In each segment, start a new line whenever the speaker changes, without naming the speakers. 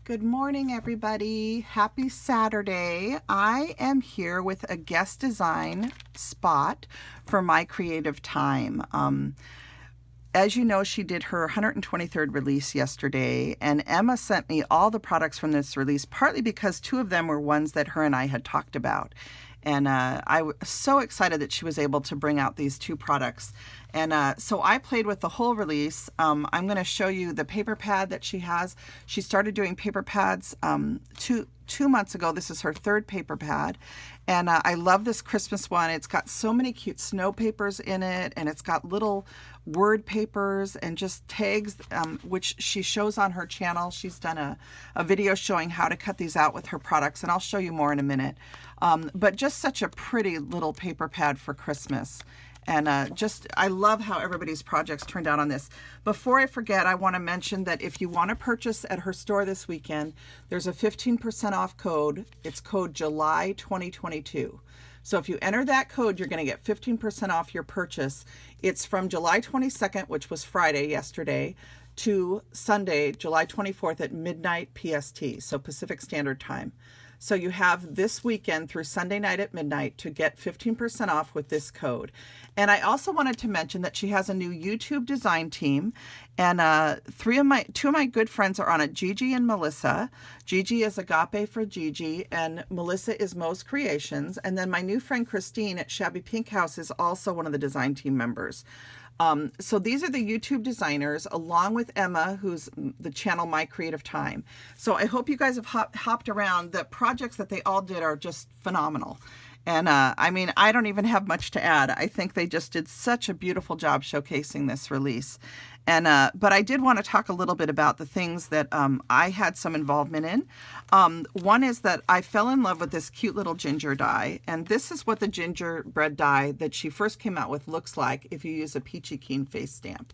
Good morning, everybody. Happy Saturday. I am here with a guest design spot for My Creative Time. As you know, she did her 123rd release yesterday, and Emma sent me all the products from this release, partly because two of them were ones that her and I had talked about. And I was so excited that she was able to bring out these two products. And so I played with the whole release. I'm going to show you the paper pad that she has. She started doing paper pads two months ago. This is her third paper pad. And I love this Christmas one. It's got so many cute snow papers in it, and it's got little word papers and just tags, which she shows on her channel. She's done a video showing how to cut these out with her products, and I'll show you more in a minute. But just such a pretty little paper pad for Christmas. And I love how everybody's projects turned out on this. Before I forget, I want to mention that if you want to purchase at her store this weekend, there's a 15% off code. It's code July 2022. So if you enter that code, you're going to get 15% off your purchase. It's from July 22nd, which was Friday yesterday, to Sunday, July 24th at midnight PST, so Pacific Standard Time. So you have this weekend through Sunday night at midnight to get 15% off with this code. And I also wanted to mention that she has a new YouTube design team, and two of my good friends are on it, Gigi and Melissa. Gigi is Agape for Gigi, and Melissa is Mo's Creations. And then my new friend Christine at Shabby Pink House is also one of the design team members. So these are the YouTube designers, along with Emma, who's the channel My Creative Time. So I hope you guys have hopped around. The projects that they all did are just phenomenal. And I mean, I don't even have much to add. I think they just did such a beautiful job showcasing this release. And but I did want to talk a little bit about the things that I had some involvement in. One is that I fell in love with this cute little ginger die. And this is what the gingerbread die that she first came out with looks like if you use a Peachy Keen Face stamp.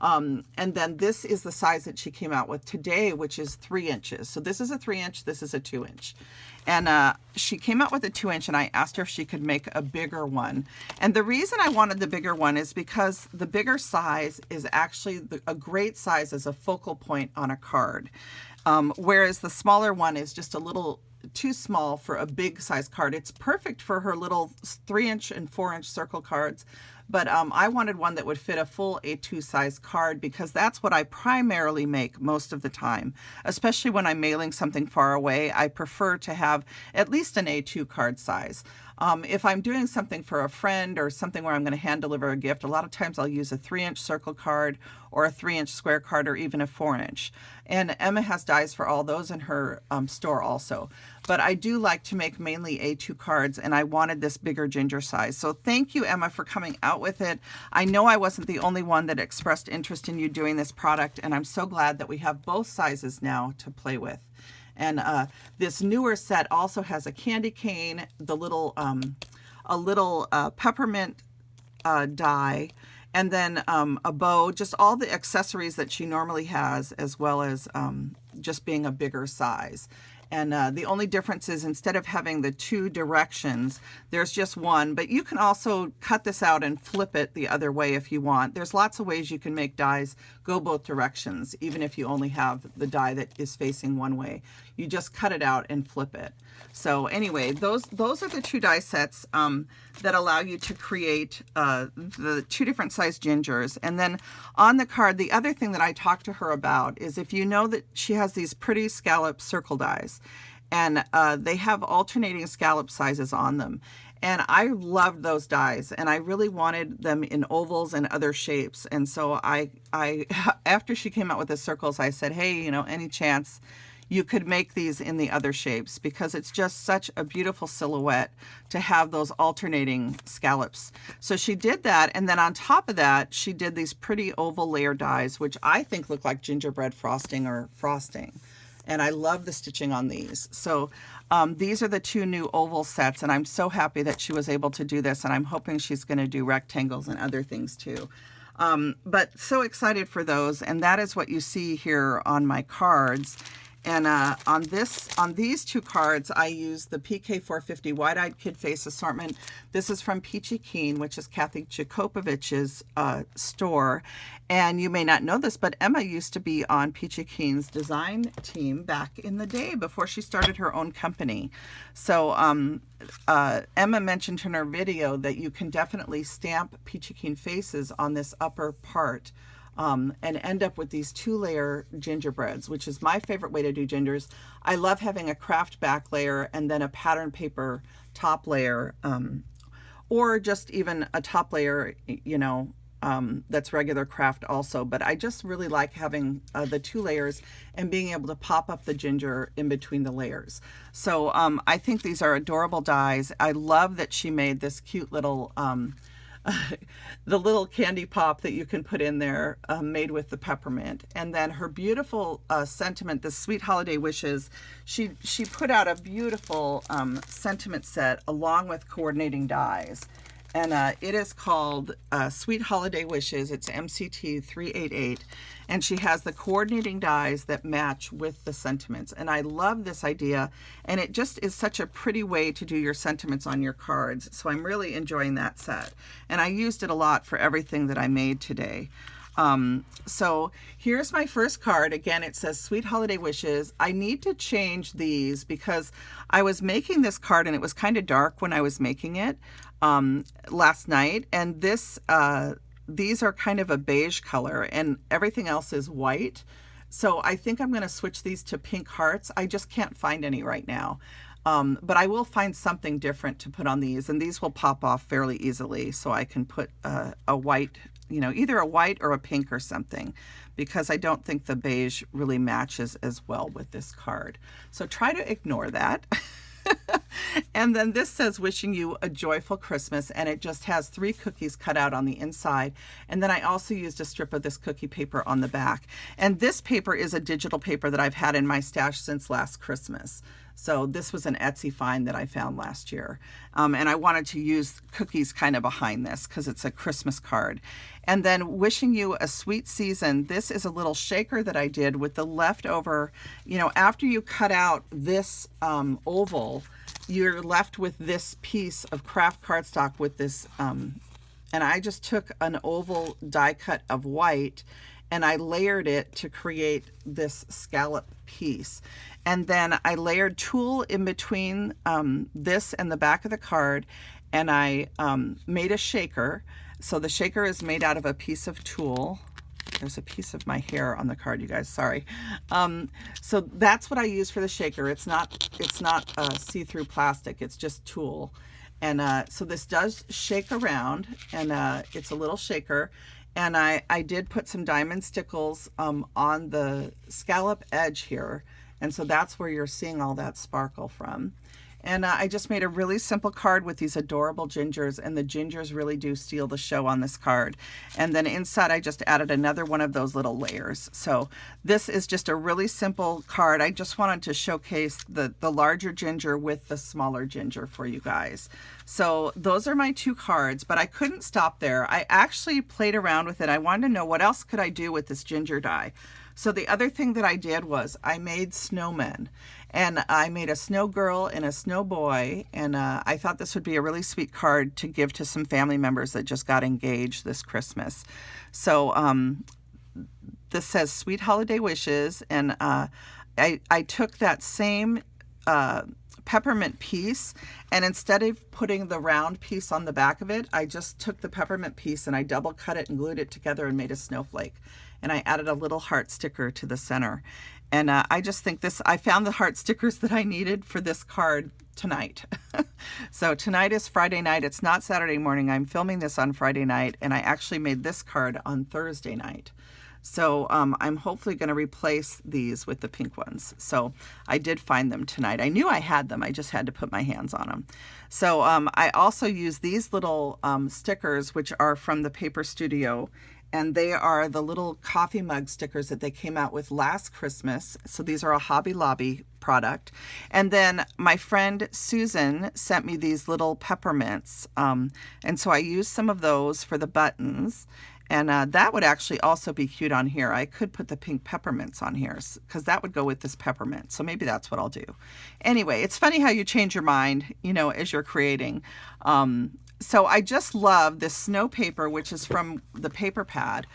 And then this is the size that she came out with today, which is 3 inches. So this is a 3-inch, this is a 2-inch. And she came out with a 2-inch, and I asked her if she could make a bigger one. And the reason I wanted the bigger one is because the bigger size is actually a great size as a focal point on a card. Whereas the smaller one is just a little too small for a big size card. It's perfect for her little 3-inch and 4-inch circle cards. But I wanted one that would fit a full A2 size card, because that's what I primarily make most of the time. Especially when I'm mailing something far away, I prefer to have at least an A2 card size. If I'm doing something for a friend or something where I'm going to hand deliver a gift, a lot of times I'll use a 3-inch circle card or a 3-inch square card or even a 4-inch. And Emma has dies for all those in her store also. But I do like to make mainly A2 cards, and I wanted this bigger ginger size. So thank you, Emma, for coming out with it. I know I wasn't the only one that expressed interest in you doing this product, and I'm so glad that we have both sizes now to play with. And this newer set also has a candy cane, the little peppermint die, and then a bow, just all the accessories that she normally has, as well as just being a bigger size. And the only difference is, instead of having the two directions, there's just one. But you can also cut this out and flip it the other way if you want. There's lots of ways you can make dies go both directions, even if you only have the die that is facing one way. You just cut it out and flip it. So anyway, those are the two die sets that allow you to create the two different size gingers. And then on the card, the other thing that I talked to her about is, if you know that she has these pretty scallop circle dies, and they have alternating scallop sizes on them. And I loved those dies, and I really wanted them in ovals and other shapes. And so I after she came out with the circles, I said, hey, you know, any chance you could make these in the other shapes, because it's just such a beautiful silhouette to have those alternating scallops. So she did that, and then on top of that, she did these pretty oval layer dies, which I think look like gingerbread frosting or frosting. And I love the stitching on these. So these are the two new oval sets, and I'm so happy that she was able to do this, and I'm hoping she's going to do rectangles and other things too. But so excited for those, and that is what you see here on my cards. And on these two cards, I use the PK450 Wide-Eyed Kid Face assortment. This is from Peachy Keen, which is Kathy Jakopovich's store. And you may not know this, but Emma used to be on Peachy Keen's design team back in the day before she started her own company. So Emma mentioned in her video that you can definitely stamp Peachy Keen faces on this upper part. And end up with these 2-layer gingerbreads, which is my favorite way to do gingers. I love having a craft back layer and then a pattern paper top layer, or just even a top layer, you know, that's regular craft also. But I just really like having the 2 layers and being able to pop up the ginger in between the layers. So I think these are adorable dies. I love that she made this cute little the little candy pop that you can put in there, made with the peppermint. And then her beautiful sentiment, the Sweet Holiday Wishes, she put out a beautiful sentiment set along with coordinating dies. And it is called Sweet Holiday Wishes. It's MCT 388. And she has the coordinating dies that match with the sentiments. And I love this idea. And it just is such a pretty way to do your sentiments on your cards. So I'm really enjoying that set. And I used it a lot for everything that I made today. So here's my first card. Again, it says Sweet Holiday Wishes. I need to change these because I was making this card and it was kind of dark when I was making it last night. And these are kind of a beige color and everything else is white. So I think I'm going to switch these to pink hearts. I just can't find any right now. But I will find something different to put on these, and these will pop off fairly easily. So I can put a white, you know, either a white or a pink or something, because I don't think the beige really matches as well with this card. So try to ignore that. And then this says, wishing you a joyful Christmas, and it just has 3 cookies cut out on the inside. And then I also used a strip of this cookie paper on the back. And this paper is a digital paper that I've had in my stash since last Christmas. So this was an Etsy find that I found last year. And I wanted to use cookies kind of behind this because it's a Christmas card. And then wishing you a sweet season. This is a little shaker that I did with the leftover, you know, after you cut out this oval, you're left with this piece of craft cardstock with this, and I just took an oval die cut of white and I layered it to create this scallop piece. And then I layered tulle in between this and the back of the card, and I made a shaker. So the shaker is made out of a piece of tulle. There's a piece of my hair on the card, you guys, sorry. So that's what I use for the shaker. It's not see-through plastic, it's just tulle. And so this does shake around, and it's a little shaker. And I did put some diamond stickles on the scallop edge here. And so that's where you're seeing all that sparkle from. And I just made a really simple card with these adorable gingers, and the gingers really do steal the show on this card. And then inside I just added another one of those little layers. So this is just a really simple card. I just wanted to showcase the larger ginger with the smaller ginger for you guys. So those are my 2 cards, but I couldn't stop there. I actually played around with it. I wanted to know what else could I do with this ginger die. So the other thing that I did was I made snowmen, and I made a snow girl and a snow boy, and I thought this would be a really sweet card to give to some family members that just got engaged this Christmas. So this says Sweet Holiday Wishes, and I took that same peppermint piece, and instead of putting the round piece on the back of it, I just took the peppermint piece and I double cut it and glued it together and made a snowflake. And I added a little heart sticker to the center. And I just think I found the heart stickers that I needed for this card tonight. So tonight is Friday night. It's not Saturday morning. I'm filming this on Friday night, and I actually made this card on Thursday night. So I'm hopefully going to replace these with the pink ones. So I did find them tonight. I knew I had them. I just had to put my hands on them. So I also use these little stickers, which are from the Paper Studio. And they are the little coffee mug stickers that they came out with last Christmas. So these are a Hobby Lobby product. And then my friend Susan sent me these little peppermints. And so I used some of those for the buttons. And that would actually also be cute on here. I could put the pink peppermints on here because that would go with this peppermint. So maybe that's what I'll do. Anyway, it's funny how you change your mind, you know, as you're creating. So I just love this snow paper, which is from the paper pad.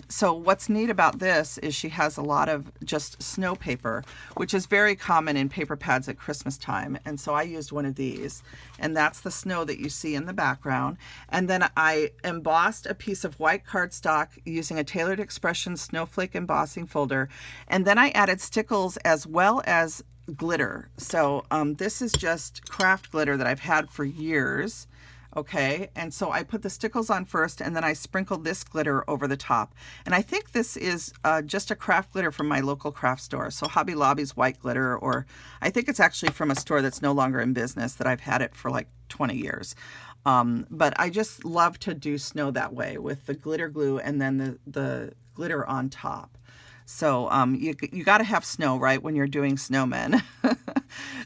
So what's neat about this is she has a lot of just snow paper, which is very common in paper pads at Christmas time. And so I used one of these, and that's the snow that you see in the background. And then I embossed a piece of white cardstock using a Tailored Expressions snowflake embossing folder. And then I added stickles as well as glitter. So this is just craft glitter that I've had for years. Okay, and so I put the stickles on first, and then I sprinkled this glitter over the top. And I think this is just a craft glitter from my local craft store. So Hobby Lobby's white glitter, or I think it's actually from a store that's no longer in business that I've had it for like 20 years. But I just love to do snow that way with the glitter glue and then the glitter on top. So you got to have snow, right, when you're doing snowmen.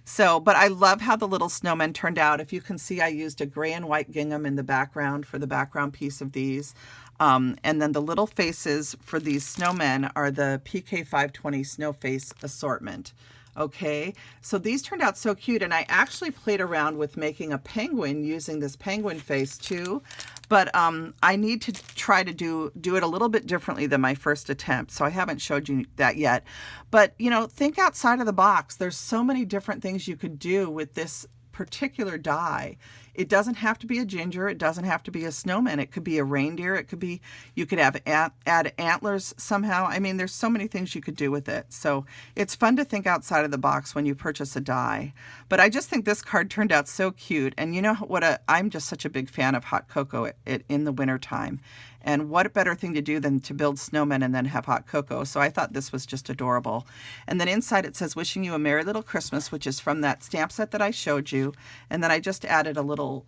So, but I love how the little snowmen turned out. If you can see, I used a gray and white gingham in the background for the background piece of these. And then the little faces for these snowmen are the PK 520 Snow Face Assortment. Okay, so these turned out so cute, and I actually played around with making a penguin using this penguin face too, but I need to try to do it a little bit differently than my first attempt, so I haven't showed you that yet. But you know, think outside of the box. There's so many different things you could do with this particular die. It doesn't have to be a ginger. It doesn't have to be a snowman. It could be a reindeer. It could be, you could have add antlers somehow. I mean, there's so many things you could do with it. So it's fun to think outside of the box when you purchase a die. But I just think this card turned out so cute. And you know what? I'm just such a big fan of hot cocoa in the wintertime. And what a better thing to do than to build snowmen and then have hot cocoa. So I thought this was just adorable. And then inside it says, "Wishing you a Merry Little Christmas," which is from that stamp set that I showed you. And then I just added a little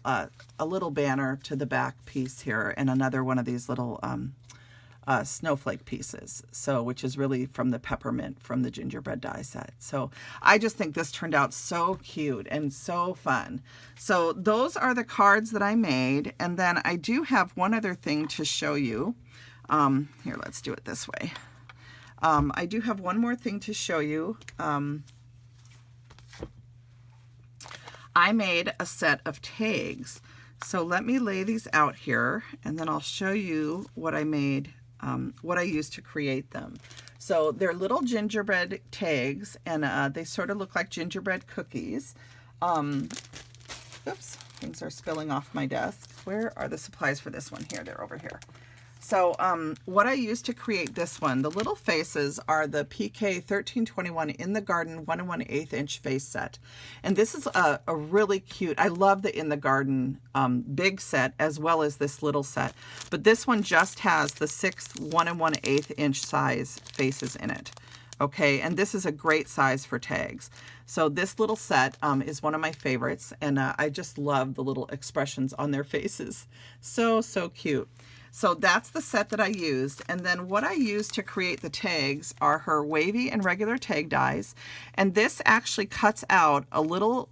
banner to the back piece here and another one of these little snowflake pieces. So, which is really from the peppermint from the gingerbread die set. So I just think this turned out so cute and so fun. So those are the cards that I made. And then I do have one other thing to show you. Here, let's do it this way. I do have one more thing to show you. I made a set of tags. So let me lay these out here, and then I'll show you what I made, what I used to create them. So they're little gingerbread tags, and they sort of look like gingerbread cookies. Oops, things are spilling off my desk. Where are the supplies for this one? Here, they're over here. So what I used to create this one, the little faces are the PK 1321 In the Garden 1 1/8 inch face set. And this is a really cute, I love the In the Garden big set as well as this little set. But this one just has the 6 1 1/8 inch size faces in it. Okay, and this is a great size for tags. So this little set is one of my favorites, and I just love the little expressions on their faces. So, so cute. So that's the set that I used, and then what I used to create the tags are her wavy and regular tag dies, and this actually cuts out a little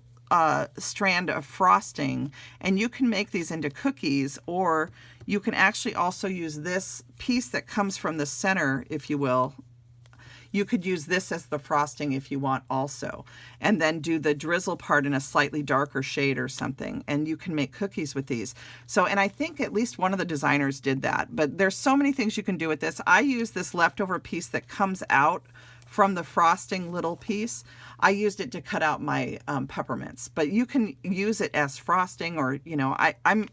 strand of frosting, and you can make these into cookies, or you can actually also use this piece that comes from the center, if you will. You could use this as the frosting if you want also, and then do the drizzle part in a slightly darker shade or something, and you can make cookies with these. So, and I think at least one of the designers did that, but there's so many things you can do with this. I use this leftover piece that comes out from the frosting little piece. I used it to cut out my peppermints, but you can use it as frosting, or, you know, I'm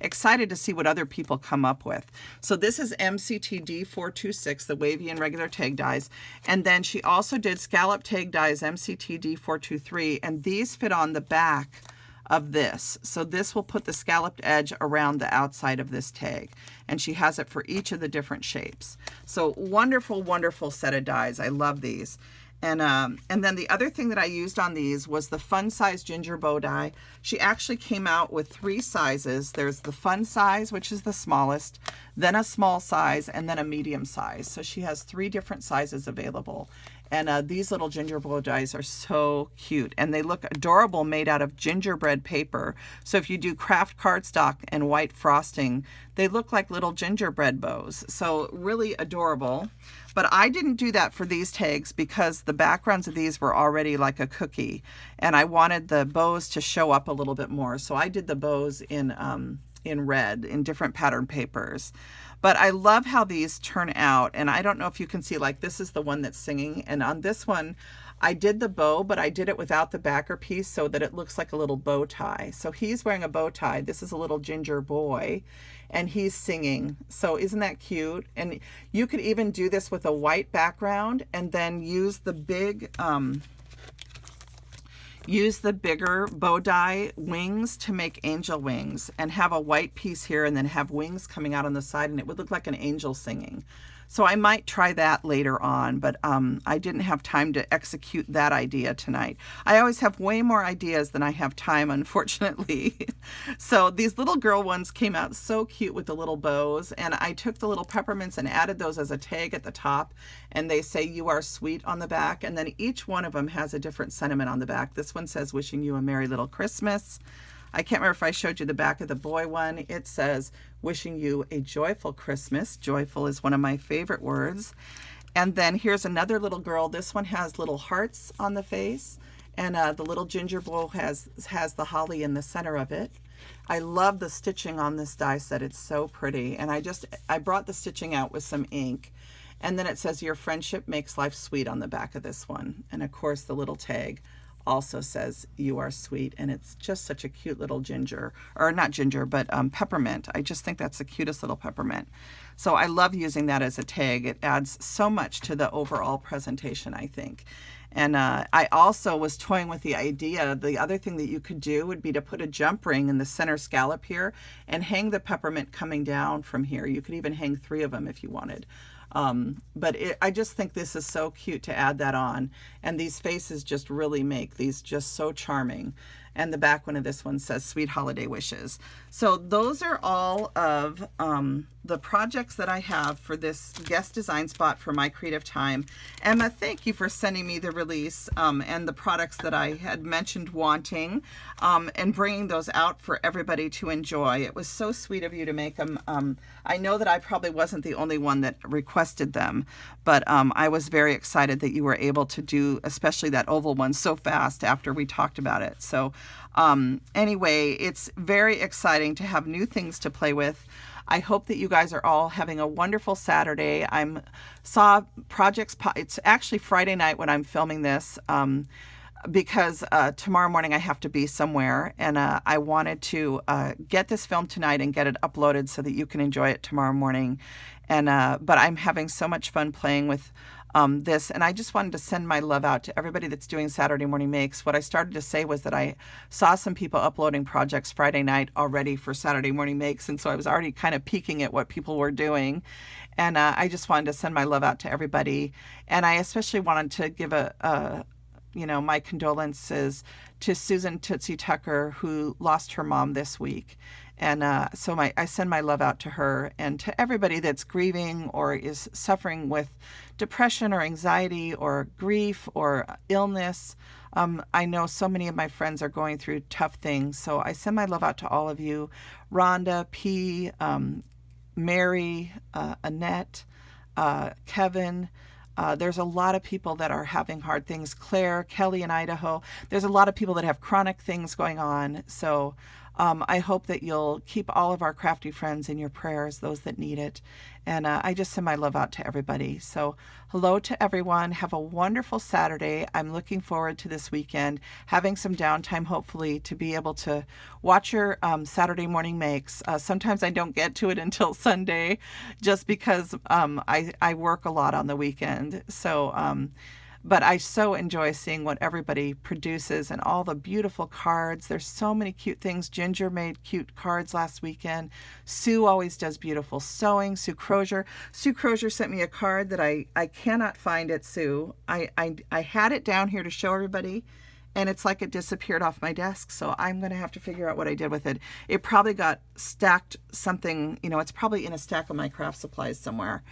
excited to see what other people come up with. So this is MCTD 426, the wavy and regular tag dies. And then she also did scallop tag dies MCTD 423, and these fit on the back of this. So this will put the scalloped edge around the outside of this tag. And she has it for each of the different shapes. So wonderful, wonderful set of dies. I love these. And then the other thing that I used on these was the fun size ginger bow die. She actually came out with 3 sizes. There's the fun size, which is the smallest, then a small size, and then a medium size. So she has 3 different sizes available. And these little ginger bow dies are so cute, and they look adorable made out of gingerbread paper. So if you do craft cardstock and white frosting, they look like little gingerbread bows. So really adorable. But I didn't do that for these tags because the backgrounds of these were already like a cookie, and I wanted the bows to show up a little bit more. So I did the bows in red in different pattern papers. But I love how these turn out, and I don't know if you can see, like this is the one that's singing, and on this one I did the bow, but I did it without the backer piece so that it looks like a little bow tie. So he's wearing a bow tie. This is a little ginger boy, and he's singing. So isn't that cute? And you could even do this with a white background and then use the bigger bow die wings to make angel wings, and have a white piece here and then have wings coming out on the side, and it would look like an angel singing. So I might try that later on, but I didn't have time to execute that idea tonight. I always have way more ideas than I have time, unfortunately. So these little girl ones came out so cute with the little bows, and I took the little peppermints and added those as a tag at the top, and they say "You are sweet" on the back, and then each one of them has a different sentiment on the back. This one says "Wishing you a Merry Little Christmas." I can't remember if I showed you the back of the boy one. It says "Wishing you a joyful Christmas." Joyful is one of my favorite words. And then here's another little girl. This one has little hearts on the face, and the little ginger bow has the holly in the center of it. I love the stitching on this die set. It's so pretty. And I brought the stitching out with some ink. And then it says "Your friendship makes life sweet" on the back of this one. And of course the little tag also says "You are sweet," and it's just such a cute little ginger, or not ginger, but peppermint. I just think that's the cutest little peppermint. So I love using that as a tag. It adds so much to the overall presentation, I think. And I also was toying with the idea, the other thing that you could do would be to put a jump ring in the center scallop here and hang the peppermint coming down from here. You could even hang 3 of them if you wanted. But I just think this is so cute to add that on, and these faces just really make these just so charming. And the back one of this one says "Sweet Holiday Wishes." So those are all of the projects that I have for this guest design spot for My Creative Time. Emma, thank you for sending me the release and the products that I had mentioned wanting, and bringing those out for everybody to enjoy. It was so sweet of you to make them. I know that I probably wasn't the only one that requested them, but I was very excited that you were able to do, especially that oval one, so fast after we talked about it. So anyway, it's very exciting to have new things to play with. I hope that you guys are all having a wonderful Saturday. Saw projects. It's actually Friday night when I'm filming this, because tomorrow morning I have to be somewhere, and I wanted to get this filmed tonight and get it uploaded so that you can enjoy it tomorrow morning. And but I'm having so much fun playing with this, and I just wanted to send my love out to everybody that's doing Saturday Morning Makes. What I started to say was that I saw some people uploading projects Friday night already for Saturday Morning Makes, and so I was already kind of peeking at what people were doing. And I just wanted to send my love out to everybody, and I especially wanted to give my condolences to Susan Tootsie Tucker, who lost her mom this week. And so I send my love out to her, and to everybody that's grieving or is suffering with depression or anxiety or grief or illness. I know so many of my friends are going through tough things, so I send my love out to all of you. Rhonda, P, Mary, Annette, Kevin. There's a lot of people that are having hard things. Claire, Kelly in Idaho. There's a lot of people that have chronic things going on. So I hope that you'll keep all of our crafty friends in your prayers, those that need it. And I just send my love out to everybody. So hello to everyone. Have a wonderful Saturday. I'm looking forward to this weekend, having some downtime, hopefully, to be able to watch your Saturday Morning Makes. Sometimes I don't get to it until Sunday just because I work a lot on the weekend. So but I so enjoy seeing what everybody produces and all the beautiful cards. There's so many cute things. Ginger made cute cards last weekend. Sue always does beautiful sewing. Sue Crozier. Sue Crozier sent me a card that I cannot find at Sue. I had it down here to show everybody, and it's like it disappeared off my desk. So I'm going to have to figure out what I did with it. It probably got stacked something, it's probably in a stack of my craft supplies somewhere.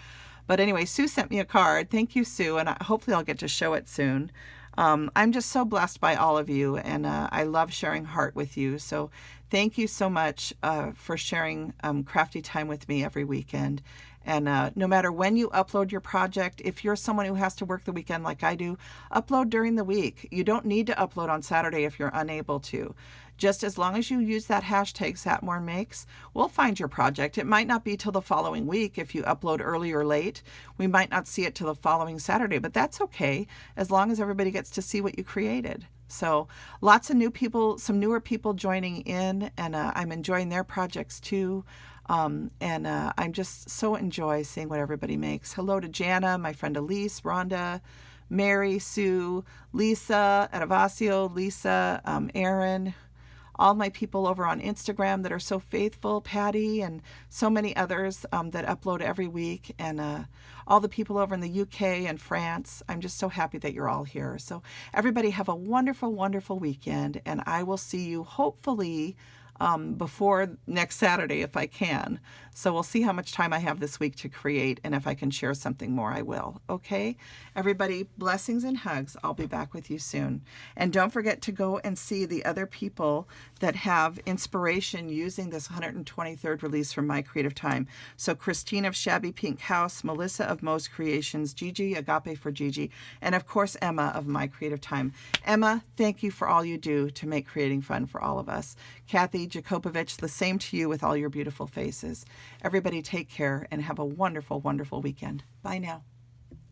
But anyway, Sue sent me a card. Thank you, Sue, and hopefully I'll get to show it soon. I'm just so blessed by all of you, and I love sharing heart with you. So thank you so much for sharing crafty time with me every weekend. And no matter when you upload your project, if you're someone who has to work the weekend like I do, upload during the week. You don't need to upload on Saturday if you're unable to. Just as long as you use that hashtag satmornmakes, we'll find your project. It might not be till the following week if you upload early or late. We might not see it till the following Saturday, but that's okay as long as everybody gets to see what you created. So lots of new people, some newer people joining in, and I'm enjoying their projects too. I'm just so enjoy seeing what everybody makes. Hello to Jana, my friend Elise, Rhonda, Mary, Sue, Lisa, Edavasio, Lisa, Aaron, all my people over on Instagram that are so faithful, Patty, and so many others that upload every week, and all the people over in the UK and France. I'm just so happy that you're all here. So everybody have a wonderful, wonderful weekend, and I will see you hopefully before next Saturday if I can. So we'll see how much time I have this week to create, and if I can share something more, I will. Okay? Everybody, blessings and hugs. I'll be back with you soon. And don't forget to go and see the other people that have inspiration using this 123rd release from My Creative Time. So Christine of Shabby Pink House, Melissa of Mo's Creations, Gigi, Agape for Gigi, and of course Emma of My Creative Time. Emma, thank you for all you do to make creating fun for all of us. Kathy Jakopovich, the same to you with all your beautiful faces. Everybody take care and have a wonderful, wonderful weekend. Bye now.